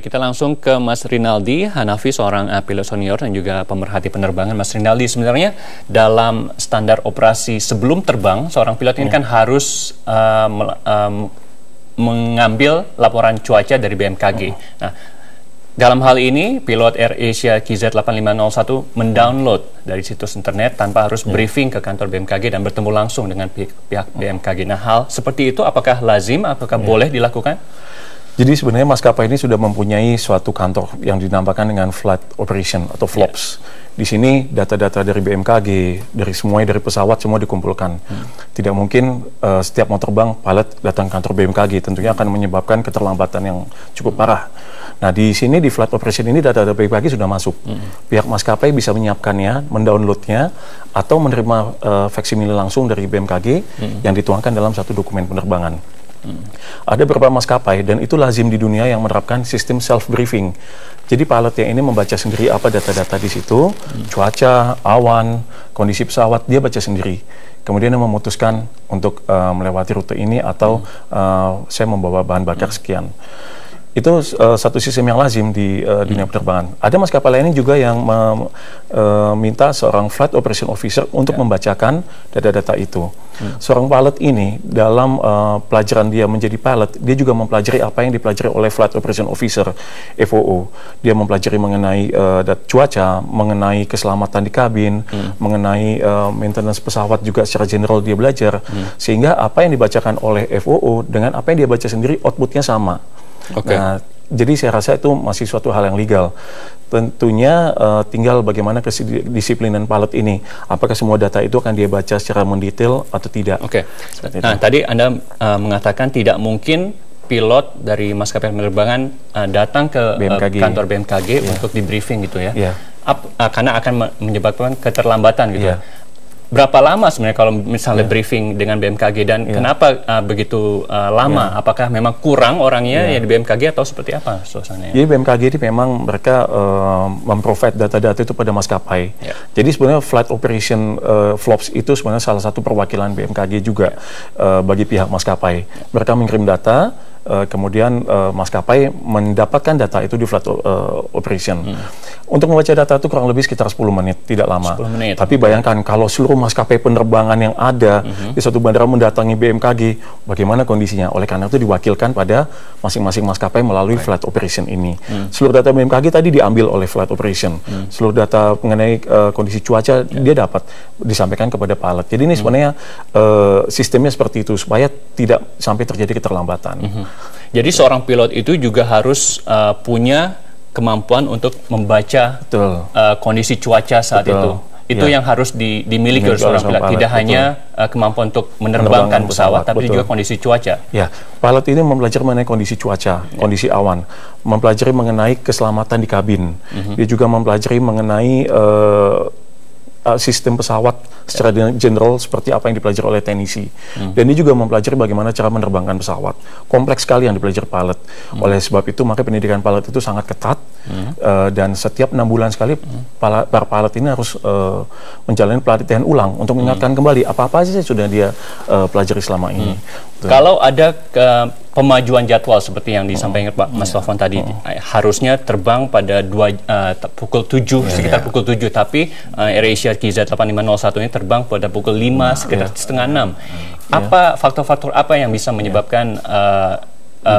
Baik, kita langsung ke Mas Rinaldi Hanafi, seorang pilot senior dan juga pemerhati penerbangan. Mas Rinaldi, sebenarnya dalam standar operasi sebelum terbang, seorang pilot ini kan harus mengambil laporan cuaca dari BMKG. Nah, dalam hal ini, pilot AirAsia KZ8501 mendownload dari situs internet tanpa harus briefing ke kantor BMKG dan bertemu langsung dengan pihak BMKG. Nah, hal seperti itu apakah lazim, apakah boleh dilakukan? Jadi sebenarnya maskapai ini sudah mempunyai suatu kantor yang dinamakan dengan Flight Operation atau FLOPS. Di sini data-data dari BMKG, dari pesawat semua dikumpulkan. Tidak mungkin setiap mau terbang pilot datang ke kantor BMKG, tentunya akan menyebabkan keterlambatan yang cukup parah. Nah, di sini di Flight Operation ini data-data BMKG sudah masuk. Pihak maskapai bisa menyiapkannya, mendownloadnya, atau menerima faksimile langsung dari BMKG yang dituangkan dalam satu dokumen penerbangan. Ada beberapa maskapai dan itu lazim di dunia yang menerapkan sistem self-briefing. Jadi pilot yang ini membaca sendiri apa data-data di situ, cuaca, awan, kondisi pesawat, dia baca sendiri. Kemudian dia memutuskan untuk melewati rute ini atau saya membawa bahan bakar sekian. Itu satu sistem yang lazim di dunia penerbangan. Ada maskapai lainnya juga yang meminta seorang flight operation officer untuk membacakan data-data itu. Seorang pilot ini dalam pelajaran dia menjadi pilot, dia juga mempelajari apa yang dipelajari oleh flight operation officer (FOO). Dia mempelajari mengenai cuaca, mengenai keselamatan di kabin, mengenai maintenance pesawat juga secara general dia belajar. Sehingga apa yang dibacakan oleh FOO dengan apa yang dia baca sendiri outputnya sama. Nah, jadi saya rasa itu masih suatu hal yang legal. Tentunya tinggal bagaimana kedisiplinan pilot ini. Apakah semua data itu akan dia baca secara mendetail atau tidak? Nah, tadi Anda mengatakan tidak mungkin pilot dari maskapai penerbangan datang ke kantor BMKG untuk di briefing gitu ya. Karena akan menyebabkan keterlambatan gitu. Berapa lama sebenarnya kalau misalnya briefing dengan BMKG dan kenapa begitu lama? Apakah memang kurang orangnya ya di BMKG atau seperti apa suasananya? Jadi BMKG ini memang mereka memprovide data-data itu pada maskapai. Jadi sebenarnya Flight Operation FLOPS itu sebenarnya salah satu perwakilan BMKG juga bagi pihak maskapai. Mereka mengirim data, kemudian maskapai mendapatkan data itu di Flight Operation. Untuk membaca data itu kurang lebih sekitar 10 menit, tidak lama. 10 menit. Tapi bayangkan kalau seluruh maskapai penerbangan yang ada di satu bandara mendatangi BMKG, bagaimana kondisinya? Oleh karena itu diwakilkan pada masing-masing maskapai melalui Flight Operation ini. Seluruh data BMKG tadi diambil oleh Flight Operation. Seluruh data mengenai kondisi cuaca dia dapat disampaikan kepada pilot. Jadi ini sebenarnya sistemnya seperti itu supaya tidak sampai terjadi keterlambatan. Jadi seorang pilot itu juga harus punya kemampuan untuk membaca kondisi cuaca saat itu. Itu yang harus dimiliki oleh seorang pilot. Tidak hanya kemampuan untuk menerbangkan pesawat, tapi juga kondisi cuaca. Ya, pilot ini mempelajari mengenai kondisi cuaca, kondisi awan, mempelajari mengenai keselamatan di kabin. Dia juga mempelajari mengenai sistem pesawat secara general seperti apa yang dipelajari oleh teknisi. Dan dia juga mempelajari bagaimana cara menerbangkan pesawat. Kompleks sekali yang dipelajari pilot. Oleh sebab itu, maka pendidikan pilot itu sangat ketat dan setiap 6 bulan sekali para pilot ini harus menjalani pelatihan ulang untuk mengingatkan kembali apa-apa saja sudah dia pelajari selama ini. Kalau ada pemajuan jadwal seperti yang disampaikan Pak Mas Taufan tadi, harusnya terbang pada pukul 7, sekitar pukul 7, tapi AirAsia KZ8501 ini terbang pada pukul 5, sekitar setengah 6. Apa faktor-faktor apa yang bisa menyebabkan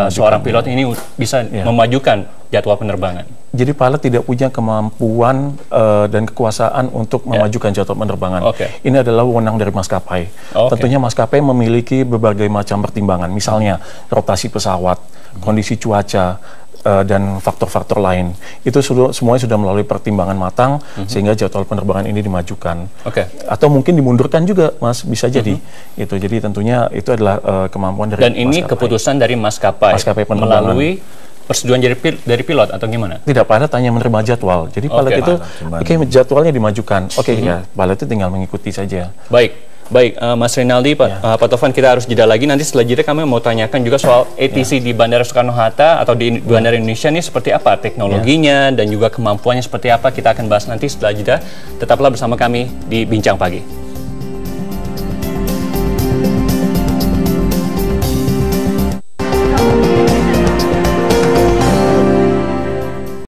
seorang pilot ini bisa memajukan jadwal penerbangan? Jadi pilot tidak punya kemampuan dan kekuasaan untuk memajukan jadwal penerbangan. Ini adalah wewenang dari maskapai. Tentunya maskapai memiliki berbagai macam pertimbangan, misalnya rotasi pesawat, kondisi cuaca, dan faktor-faktor lain. Itu semuanya sudah melalui pertimbangan matang sehingga jadwal penerbangan ini dimajukan. Atau mungkin dimundurkan juga, Mas, bisa jadi. Itu jadi tentunya itu adalah kemampuan dari maskapai. Dan ini keputusan dari maskapai melalui persetujuan dari pilot atau gimana? Tidak, pilot hanya menerima jadwal. Jadi pilot itu jadwalnya dimajukan. Ya, pilot itu tinggal mengikuti saja. Baik, Mas Rinaldi, Pak Taufan, kita harus jeda lagi. Nanti setelah jeda kami mau tanyakan juga soal ATC di Bandara Soekarno-Hatta atau di Bandara Indonesia ini seperti apa teknologinya dan juga kemampuannya seperti apa. Kita akan bahas nanti setelah jeda. Tetaplah bersama kami di Bincang Pagi.